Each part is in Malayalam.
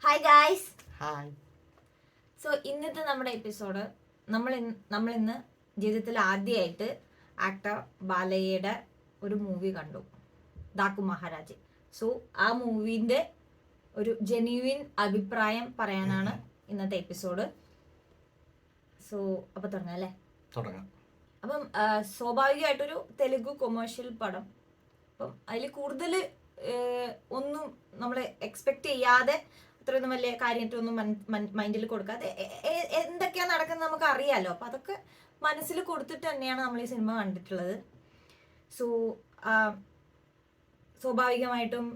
Hi guys. ഹായ്. സോ ഇന്നത്തെ നമ്മുടെ എപ്പിസോഡ് നമ്മൾ ഇന്ന് ജീവിതത്തിൽ ആദ്യമായിട്ട് ആക്ടർ ബാലയ്യയുടെ ഒരു മൂവി കണ്ടു, ഡാക്കു മഹാരാജ്. സോ ആ മൂവിന്റെ ഒരു ജെന്യുവിൻ അഭിപ്രായം പറയാനാണ് ഇന്നത്തെ എപ്പിസോഡ്. സോ അപ്പൊ തുടങ്ങാം അല്ലേ? തുടങ്ങാം. അപ്പം സ്വാഭാവികമായിട്ടൊരു തെലുഗു കൊമേഴ്ഷ്യൽ പടം. അപ്പം അതിൽ കൂടുതൽ ഒന്നും നമ്മൾ എക്സ്പെക്ട് ചെയ്യാതെ അത്രയൊന്നും വലിയ കാര്യമായിട്ടൊന്നും മൈൻഡിൽ കൊടുക്കാതെ എന്തൊക്കെയാ നടക്കുന്നത് നമുക്ക് അറിയാലോ. അപ്പം അതൊക്കെ മനസ്സിൽ കൊടുത്തിട്ട് തന്നെയാണ് നമ്മൾ ഈ സിനിമ കണ്ടിട്ടുള്ളത്. സോ സ്വാഭാവികമായിട്ടും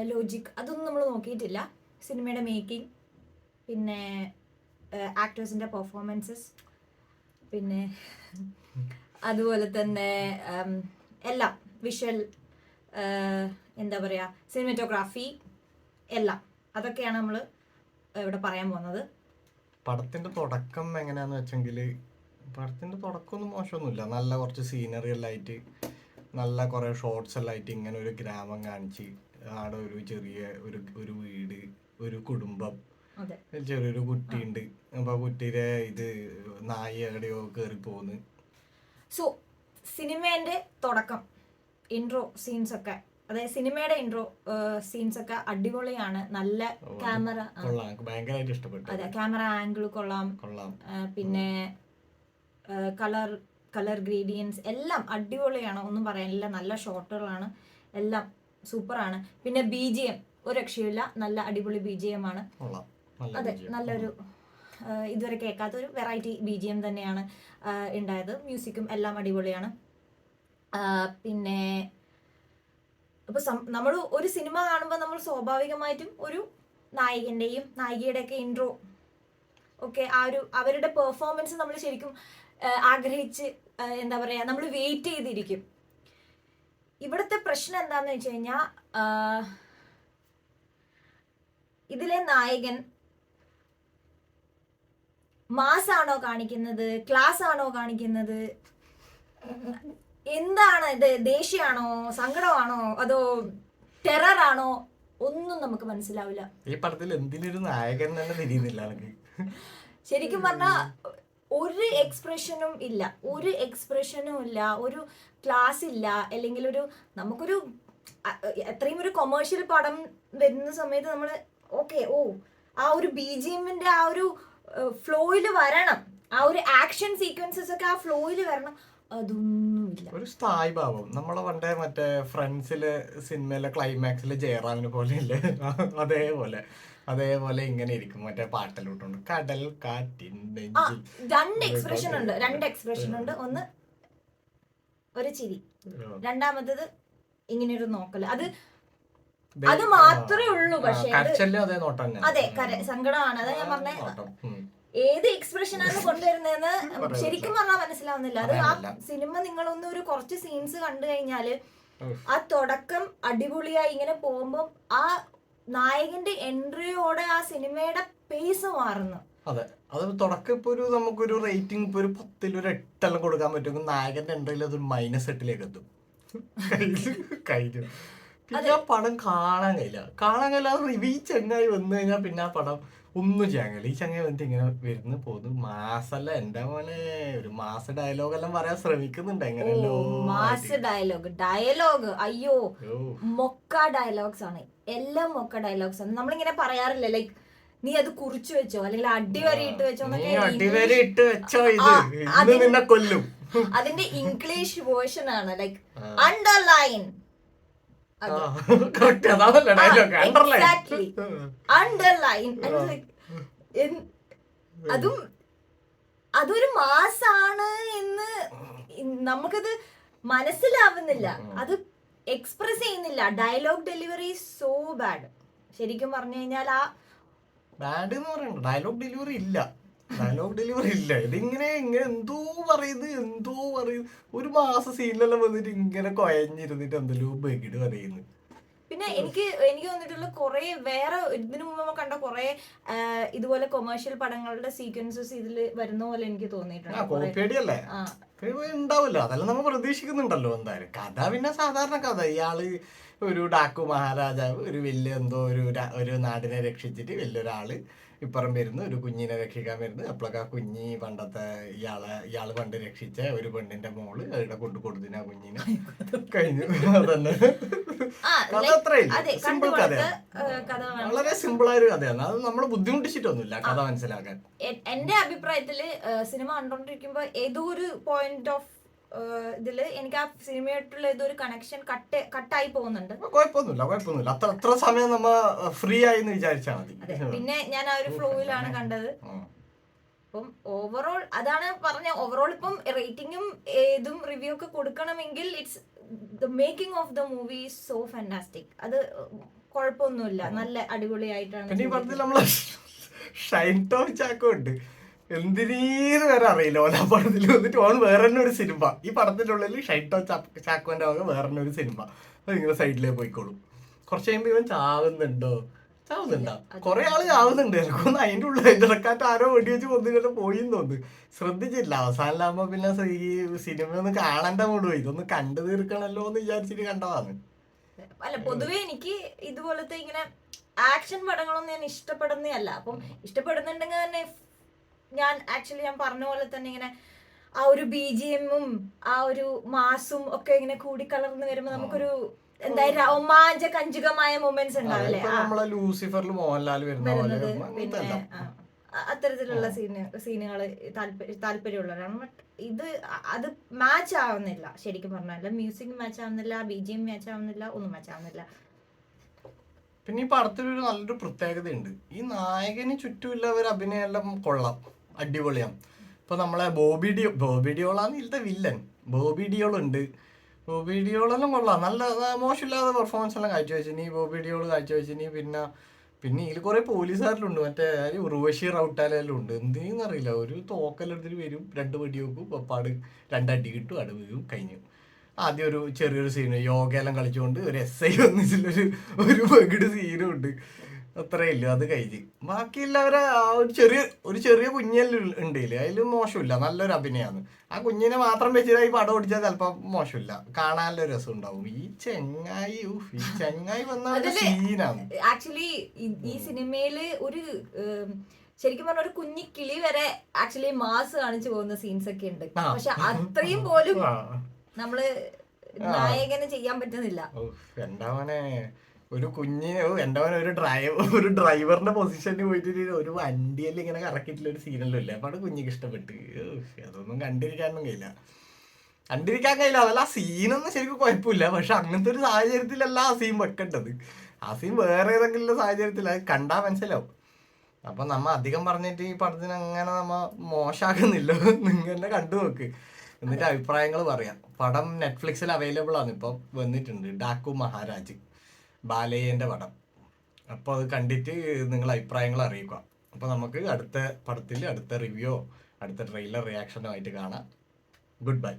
ലോജിക് അതൊന്നും നമ്മൾ നോക്കിയിട്ടില്ല. സിനിമയുടെ മേക്കിംഗ്, പിന്നെ ആക്ടേഴ്സിൻ്റെ പെർഫോമൻസസ്, പിന്നെ അതുപോലെ തന്നെ എല്ലാം വിഷ്വൽ, എന്താ പറയുക, സിനിമറ്റോഗ്രാഫി, എല്ലാം അതൊക്കെയാണ് നമ്മൾ ഇവിടെ പറയാൻ പോകുന്നത്. പടത്തിന്റെ തുടക്കം എങ്ങനെയാന്ന് വെച്ചെങ്കിൽ പടത്തിന്റെ തുടക്കമൊന്നും മോശമൊന്നുമില്ല. നല്ല കുറച്ച് സീനറി എല്ലാം ആയിട്ട്, നല്ല കുറേ ഷോർട്സ് എല്ലാം ആയിട്ട് ഇങ്ങനെ ഒരു ഗ്രാമം കാണിച്ച്, അവിടെ ഒരു ചെറിയ ഒരു വീട്, ഒരു കുടുംബം, ചെറിയൊരു കുട്ടിയുണ്ട്. അപ്പൊ കുട്ടിയുടെ ഇത് നായി എവിടെയോ കയറി പോകുന്നു. സോ സിനിമേന്റെ തുടക്കം, ഇൻട്രോ സീൻസ് ഒക്കെ, അതായത് സിനിമയുടെ ഇൻട്രോ സീൻസ് ഒക്കെ അടിപൊളിയാണ്. നല്ല ക്യാമറ, ഭയങ്കരമായിട്ട് ഇഷ്ടപ്പെട്ടു. അതെ, ക്യാമറ ആംഗിൾ കൊള്ളാം. പിന്നെ കളർ ഗ്രേഡിയൻസ് എല്ലാം അടിപൊളിയാണ്, ഒന്നും പറയാനില്ല. നല്ല ഷോട്ടുകളാണ്, എല്ലാം സൂപ്പറാണ്. പിന്നെ BGM ഒരു രക്ഷയില്ല, നല്ല അടിപൊളി BGM ആണ്. അതെ, നല്ലൊരു ഇതുവരെ കേൾക്കാത്ത ഒരു വെറൈറ്റി BGM തന്നെയാണ് ഉണ്ടായത്. മ്യൂസിക്കും എല്ലാം അടിപൊളിയാണ്. പിന്നെ അപ്പോൾ നമ്മൾ ഒരു സിനിമ കാണുമ്പോൾ നമ്മൾ സ്വാഭാവികമായിട്ടും ഒരു നായകൻ്റെയും നായികയുടെയൊക്കെ ഇൻട്രോ ഒക്കെ ആ ഒരു അവരുടെ പെർഫോമൻസ് നമ്മൾ ശരിക്കും ആഗ്രഹിച്ച്, എന്താ പറയുക, നമ്മൾ വെയിറ്റ് ചെയ്തിരിക്കും. ഇവിടുത്തെ പ്രശ്നം എന്താണെന്ന് വെച്ച് കഴിഞ്ഞാൽ, ഇതിലെ നായകൻ മാസാണോ കാണിക്കുന്നത്, ക്ലാസ് ആണോ കാണിക്കുന്നത്, എന്താണ് ഇത്, ദേഷ്യമാണോ, സങ്കടമാണോ, അതോ ടെററാണോ, ഒന്നും നമുക്ക് മനസ്സിലാവില്ല. ഈ പടത്തിൽ എന്തിനൊരു നായകൻ തന്നെ തിരിയുന്നില്ല. ശരിക്കും പറഞ്ഞാൽ ഒരു എക്സ്പ്രഷനും ഇല്ല, ഒരു ക്ലാസ് ഇല്ല. അല്ലെങ്കിൽ നമുക്കൊരു എത്രയും ഒരു കൊമേഴ്ഷ്യൽ പടം വരുന്ന സമയത്ത് നമ്മൾ ആ ഒരു BGMന്റെ ആ ഒരു ഫ്ലോയിൽ വരണം, ആ ഒരു ആക്ഷൻ സീക്വൻസസ് ഒക്കെ ആ ഫ്ലോയിൽ വരണം. അതൊന്നുമില്ല. ഒരു സ്ഥായി ഭാവം. നമ്മളെ പണ്ടേ മറ്റേ ഫ്രണ്ട്സിലെ സിനിമയിലെ ക്ലൈമാക്സിലെ ജയറാമിനെ പോലെ ഇല്ലേ, അതേപോലെ ഇങ്ങനെ ഇരിക്കും. മറ്റേ പാട്ടിലോട്ടുണ്ട് കടൽ കാറ്റിന്റെ രണ്ട് എക്സ്പ്രഷൻ ഉണ്ട്. ഒന്ന് ഒരു ചിരി, രണ്ടാമത്തത് ഇങ്ങനെയൊരു നോക്കല്. അത് മാത്രമേ ഉള്ളൂ. പക്ഷേ അതെ, സങ്കടമാണ്. അതാ ഞാൻ പറഞ്ഞ ഏത് എക്സ്പ്രഷനാണ് കൊണ്ടുവരുന്നതെന്ന് ശരിക്കും പറഞ്ഞാൽ മനസ്സിലാവുന്നില്ല. അത് ആ സിനിമ നിങ്ങളൊന്ന് ഒരു കുറച്ച് സീൻസ് കണ്ടു കഴിഞ്ഞാല് ആ തുടക്കം അടിപൊളിയായി ഇങ്ങനെ പോകുമ്പോൾ ആ നായകന്റെ എൻട്രിയോടെ ആ സിനിമയുടെ പേസ് മാറുന്നു. അതെ, അത് തുടക്കം ഇപ്പൊ നമുക്കൊരു റേറ്റിംഗ് ഇപ്പൊ ഒരു 10 ഒരു 8 കൊടുക്കാൻ പറ്റും. നായകന്റെ എൻട്രിയിൽ അതൊരു -8 എത്തും. കഴിഞ്ഞു. പിന്നെ ആ പടം കാണാൻ കഴിയില്ല. അത് റിവ്യൂ ചങ്ങായി വന്നു കഴിഞ്ഞാൽ പിന്നെ ആ പടം ഒന്നും ചെയ്യാൻ കഴിയില്ല. ഈ ചങ്ങായി വന്നിട്ട് ഇങ്ങനെ വരുന്നു പോകുന്നു. മാസല്ല എന്റെ മോനെ, ഒരു മാസ ഡയലോഗ് എല്ലാം പറയാൻ ശ്രമിക്കുന്നുണ്ട്. എങ്ങനെയല്ലോ മാസ് ഡയലോഗ് അയ്യോ, മൊക്ക ഡയലോഗ്സ് ആണ്, എല്ലാം മൊക്ക ഡയലോഗ്സ് ആണ്. നമ്മളിങ്ങനെ പറയാറില്ല, ലൈക്ക് നീ അത് കുറിച്ചു വെച്ചോ, അല്ലെങ്കിൽ അടിവരെ ഇട്ട് വെച്ചോ, കൊല്ലും. അതിന്റെ ഇംഗ്ലീഷ് വേർഷൻ ആണ്, ലൈക്ക് അണ്ടർലൈൻ, അണ്ടർലൈൻ. അതൊരു മാസാണ് എന്ന് നമുക്കത് മനസ്സിലാവുന്നില്ല, അത് എക്സ്പ്രസ് ചെയ്യുന്നില്ല. Dialogue delivery so bad. ശരിക്കും പറഞ്ഞു കഴിഞ്ഞാൽ ആ ബാഡ് എന്ന് പറയണ്ട, ഡയലോഗ് ഡെലിവറി ഇല്ല. ഇതിങ്ങനെ എന്തോ പറയുന്നു. ഒരു മാസ സീനിലെല്ലാം വന്നിട്ട് ഇങ്ങനെ കൊയഞ്ഞിരുന്നിട്ട് എന്തെല്ലോ ബഗിഡ് പറയുന്നു. പിന്നെ എനിക്ക് തോന്നിയിട്ടുള്ള കുറെ വേറെ ഇതിനു മുമ്പ് നമ്മൾ കണ്ട കുറെ ഇതുപോലെ കൊമേഴ്ഷ്യൽ പടങ്ങളുടെ സീക്വൻസസ് ഇതിൽ വരുന്ന പോലെ എനിക്ക് തോന്നിയിട്ടുണ്ട്. ഉണ്ടാവില്ല, അതെല്ലാം നമ്മൾ പ്രതീക്ഷിക്കുന്നുണ്ടല്ലോ. എന്തായാലും കഥ പിന്നെ സാധാരണ കഥ, ഇയാള് ഒരു ഡാക്കു മഹാരാജാവ് ഒരു വലിയ എന്തോ ഒരു നാടിനെ രക്ഷിച്ചിട്ട് വലിയൊരാള് ഇപ്പുറം വരുന്നു, ഒരു കുഞ്ഞിനെ രക്ഷിക്കാൻ വരുന്നു. അപ്പോഴൊക്കെ ആ കുഞ്ഞി പണ്ടത്തെ ഇയാള് പണ്ട് രക്ഷിച്ച ഒരു പെണ്ണിന്റെ മോള് അവിടെ കൊണ്ടു കൊടുത്തിന് ആ കുഞ്ഞിനെ. കഴിഞ്ഞു. അതന്നെ കഥ. അത്രയില്ല, സിമ്പിൾ കഥയാണ്, വളരെ സിമ്പിൾ ആയ ഒരു കഥയാണ്. അത് നമ്മൾ ബുദ്ധിമുട്ടിച്ചിട്ടൊന്നുമില്ല കഥ മനസ്സിലാക്കാൻ. എന്റെ അഭിപ്രായത്തില് സിനിമ കണ്ടോണ്ടിരിക്കുമ്പോ ഏതോ ഒരു പോയിന്റ് ഓഫ് ഇതില് എനിക്ക് ആ സിനിമയായിട്ടുള്ള ഏതോ ഒരു കണക്ഷൻ കട്ടായി പോകുന്നുണ്ട്. കുഴപ്പമൊന്നുമില്ല. അത്ര സമയം നമ്മ ഫ്രീ ആയി എന്ന് വിചാരിച്ചാൽ മതി. പിന്നെ ഞാൻ ആ ഒരു ഫ്ലോയിലാണ് കണ്ടത്. അപ്പം ഓവറോൾ അതാണ് പറഞ്ഞ, ഓവറോൾ ഇപ്പം റേറ്റിംഗും ഏതും റിവ്യൂ ഒക്കെ കൊടുക്കണമെങ്കിൽ it's the making of the movie is so fantastic. അത് കുഴപ്പമൊന്നുമില്ല, നല്ല അടിപൊളിയായിട്ടാണ്. പിന്നെ ഈ പടത്തിൽ നമ്മള് ഷൈൻ ടോം ചാക്കോ ഉണ്ട്, എന്തിനീന്ന് വരെ അറിയില്ല ഓല പടത്തിൽ വന്നിട്ട് ഓൺ വേറെ തന്നെ ഒരു സിനിമ. ഈ പടത്തിന്റെ ഉള്ളിൽ ഷൈൻ ടോം ചാക്കോന്റെ വക വേറെ തന്നെ ഒരു സിനിമ. അത് ഇങ്ങനെ സൈഡിലേക്ക് പോയിക്കോളും. കുറച്ച് കഴിയുമ്പോ ഇവൻ ചാവുന്നുണ്ടോ കൊറേ ആള് ചാവുന്നുണ്ട്. എനിക്കൊന്ന് അതിന്റെ ഉള്ളിൽ ഇടക്കാറ്റ് ആരോ വെടി വെച്ച് കൊന്നിട്ട് പോയിന്ന് തോന്നുന്നു, ശ്രദ്ധിച്ചില്ല. അവസാനമാകുമ്പോ പിന്നെ ഈ സിനിമ ഒന്ന് കാണണ്ട മൂട് പോയി, ഇതൊന്ന് കണ്ടു തീർക്കണല്ലോ എന്ന് വിചാരിച്ചിട്ട് കണ്ടതാണ്. അല്ല, പൊതുവെ എനിക്ക് ഇതുപോലത്തെ ഇങ്ങനെ ആക്ഷൻ പടങ്ങളൊന്നും ഞാൻ ഇഷ്ടപ്പെടുന്നേ അല്ല. അപ്പം ഇഷ്ടപ്പെടുന്നുണ്ടെങ്കിൽ തന്നെ ഞാൻ പറഞ്ഞ പോലെ തന്നെ ഇങ്ങനെ ആ ഒരു BGM-ഉം ആ ഒരു മാസും ഒക്കെ ഇങ്ങനെ കൂടിക്കലർന്ന് വരുമ്പോ നമുക്കൊരു എന്തായാലും രോമാഞ്ചകഞ്ചുകമായ മൊമെന്റ്സ് ഉണ്ടാവില്ലേ, ലൂസിഫറിൽ മോഹൻലാൽ വരുന്നത്. പിന്നെ അത്തരത്തിലുള്ള സീനുകള് താല്പര്യമുള്ളവരാണ്. ബട്ട് ഇത് അത് മാച്ച് ആവുന്നില്ല, ശരിക്കും പറഞ്ഞാൽ മ്യൂസിക് മാച്ച് ആവുന്നില്ല, BGM മാച്ച് ആവുന്നില്ല, ഒന്നും മാച്ച് ആവുന്നില്ല. പിന്നെ ഈ പടത്തിലൊരു നല്ലൊരു പ്രത്യേകതയുണ്ട്, ഈ നായകന് ചുറ്റുമുള്ളവർ അഭിനയെല്ലാം കൊള്ളാം, അടിപൊളിയാണ്. ഇപ്പൊ നമ്മളെ ബോബി ഡിയോളാണ് ഇതിലത്തെ വില്ലൻ. ബോബി ഡിയോളെല്ലാം കൊള്ളാം, നല്ല മോശമില്ലാതെ പെർഫോമൻസ് എല്ലാം കാഴ്ചവെച്ചിനി ബോബി ഡിയോൾ കാഴ്ചവെച്ചിനി. പിന്നെ ഇതിൽ കുറെ പോലീസുകാരിലുണ്ട്, മറ്റേ ഉർവശി റൗട്ടാലെല്ലാം ഉണ്ട്. എന്തിനറിയില്ല, ഒരു തോക്കെല്ലാം വരും, 2 വെടി വെക്കും, പപ്പാട് 2 അടി കിട്ടും, അട് വീഴും, കഴിഞ്ഞു. ആദ്യം ഒരു ചെറിയൊരു സീന് യോഗയെല്ലാം കളിച്ചുകൊണ്ട് ഒരു SI വന്നിട്ടുള്ളൊരു വെകിട് സീനും ഉണ്ട്, അത്രയില്ല, അത് കഴിഞ്ഞ്. ബാക്കിയുള്ളവരെ ഒരു ചെറിയ കുഞ്ഞെല്ലാം ഉണ്ടല്ലേ, അതിലും മോശമില്ല, നല്ലൊരു അഭിനയമാണ്. ആ കുഞ്ഞിനെ മാത്രം വെച്ചിട്ട് ഈ പടം ഓടിച്ചാൽ ചിലപ്പോൾ മോശമില്ല, കാണാനുള്ള രസം ഉണ്ടാവും. ഈ ചെങ്ങായി വന്ന സീനാണ് ആക്ച്വലി ഈ സിനിമയില് ഒരു ശരിക്കും പറഞ്ഞ ഒരു കുഞ്ഞി കിളി വരെ ആക്ച്വലി മാസ് കാണിച്ചു പോകുന്ന സീൻസ് ഒക്കെ ഉണ്ട്. പക്ഷെ അത്രയും പോലും നമ്മള് നായകന് ചെയ്യാൻ പറ്റുന്നില്ല. ഒരു കുഞ്ഞിന് ഒരു ഡ്രൈവറിന്റെ പൊസിഷനിൽ പോയിട്ട് ഒരു വണ്ടിയെല്ലാം ഇങ്ങനെ കറക്കിയിട്ടുള്ള ഒരു സീനല്ലോ ഇല്ലേ, അപ്പൊ കുഞ്ഞിക്ക് ഇഷ്ടപ്പെട്ട്. അതൊന്നും കണ്ടിരിക്കാൻ കഴിയില്ല. അതല്ല, ആ സീനൊന്നും ശരിക്കും കുഴപ്പമില്ല, പക്ഷെ അങ്ങനത്തെ ഒരു സാഹചര്യത്തിലല്ല ആ സീൻ വെക്കേണ്ടത്. ആ സീൻ വേറെ ഏതെങ്കിലും സാഹചര്യത്തിൽ അത് കണ്ടാ മനസ്സിലാവും. അപ്പൊ നമ്മ അധികം പറഞ്ഞിട്ട് ഈ പടത്തിന് അങ്ങനെ നമ്മ മോശമാക്കുന്നില്ല, നിങ്ങൾ തന്നെ കണ്ടു നോക്ക്, എന്നിട്ട് അഭിപ്രായങ്ങൾ പറയാം. പടം നെറ്റ്ഫ്ലിക്സിൽ അവൈലബിൾ ആണ്, ഇപ്പം വന്നിട്ടുണ്ട്, ഡാക്കു മഹാരാജ്, ബാലയ്യന്റെ പടം. അപ്പോൾ അത് കണ്ടിട്ട് നിങ്ങൾ അഭിപ്രായങ്ങൾ അറിയിക്കുക. അപ്പോൾ നമുക്ക് അടുത്ത പടത്തിൽ അടുത്ത റിവ്യൂ, അടുത്ത ട്രെയിലർ റിയാക്ഷനോ ആയിട്ട് കാണാം. Good bye.